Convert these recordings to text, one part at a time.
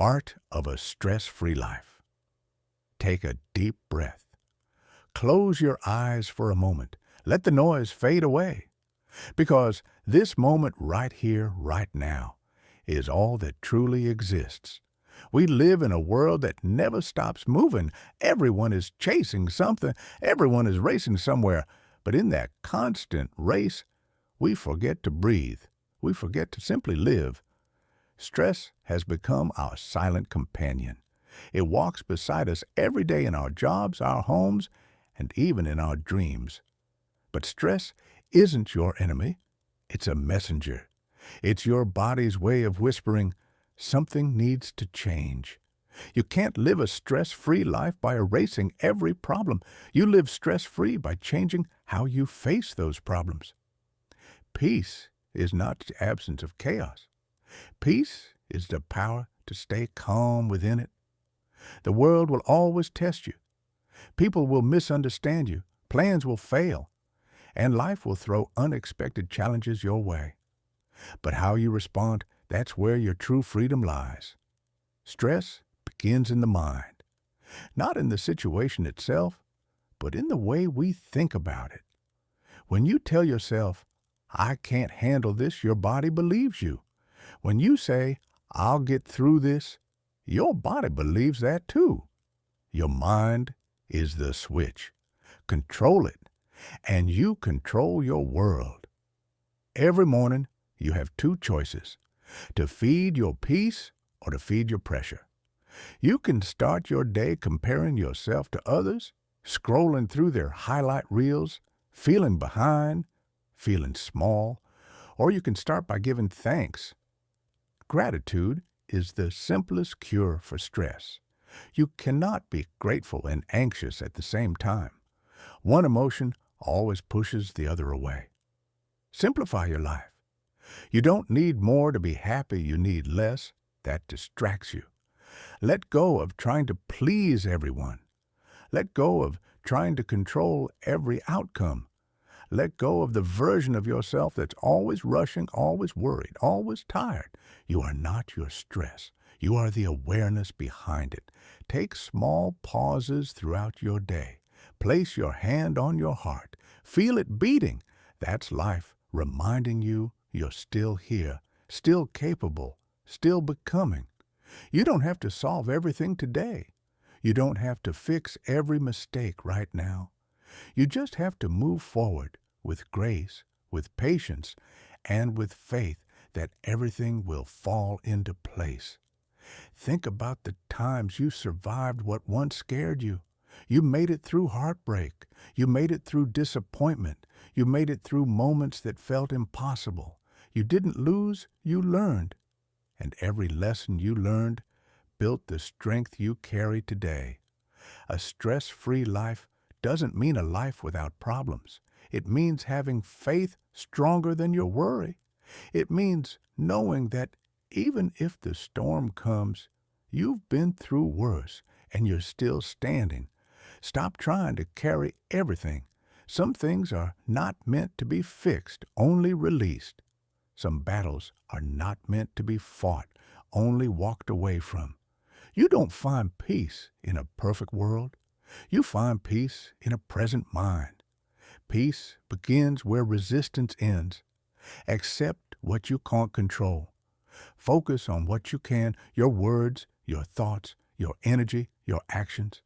Art of a stress-free life. Take a deep breath. Close your eyes for a moment. Let the noise fade away. Because this moment right here, right now, is all that truly exists. We live in a world that never stops moving. Everyone is chasing something. Everyone is racing somewhere. But in that constant race, we forget to breathe. We forget to simply live. Stress has become our silent companion. It walks beside us every day in our jobs, our homes, and even in our dreams. But stress isn't your enemy. It's a messenger. It's your body's way of whispering, something needs to change. You can't live a stress-free life by erasing every problem. You live stress-free by changing how you face those problems. Peace is not the absence of chaos. Peace is the power to stay calm within it. The world will always test you. People will misunderstand you. Plans will fail. And life will throw unexpected challenges your way. But how you respond, that's where your true freedom lies. Stress begins in the mind. Not in the situation itself, but in the way we think about it. When you tell yourself, I can't handle this, your body believes you. When you say, I'll get through this, your body believes that too. Your mind is the switch. Control it, and you control your world. Every morning, you have two choices, to feed your peace or to feed your pressure. You can start your day comparing yourself to others, scrolling through their highlight reels, feeling behind, feeling small, or you can start by giving thanks. Gratitude is the simplest cure for stress. You cannot be grateful and anxious at the same time. One emotion always pushes the other away. Simplify your life. You don't need more to be happy, you need less. That distracts you. Let go of trying to please everyone. Let go of trying to control every outcome. Let go of the version of yourself that's always rushing, always worried, always tired. You are not your stress. You are the awareness behind it. Take small pauses throughout your day. Place your hand on your heart. Feel it beating. That's life reminding you you're still here, still capable, still becoming. You don't have to solve everything today. You don't have to fix every mistake right now. You just have to move forward with grace, with patience, and with faith that everything will fall into place. Think about the times you survived what once scared you. You made it through heartbreak. You made it through disappointment. You made it through moments that felt impossible. You didn't lose, you learned. And every lesson you learned built the strength you carry today. A stress-free life doesn't mean a life without problems. It means having faith stronger than your worry. It means knowing that even if the storm comes, you've been through worse and you're still standing. Stop trying to carry everything. Some things are not meant to be fixed, only released. Some battles are not meant to be fought, only walked away from. You don't find peace in a perfect world. You find peace in a present mind. Peace begins where resistance ends. Accept what you can't control. Focus on what you can, your words, your thoughts, your energy, your actions.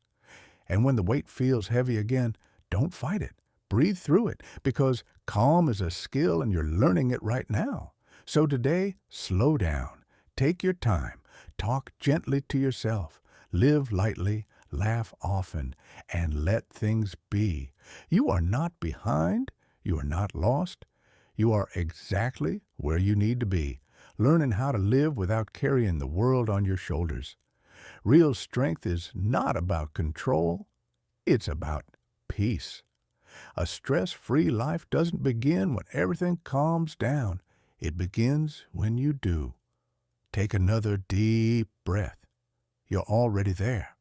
And when the weight feels heavy again, don't fight it. Breathe through it, because calm is a skill and you're learning it right now. So today, slow down. Take your time. Talk gently to yourself. Live lightly. Laugh often. And let things be. You are not behind. You are not lost. You are exactly where you need to be, learning how to live without carrying the world on your shoulders. Real strength is not about control. It's about peace. A stress-free life doesn't begin when everything calms down. It begins when you do. Take another deep breath. You're already there.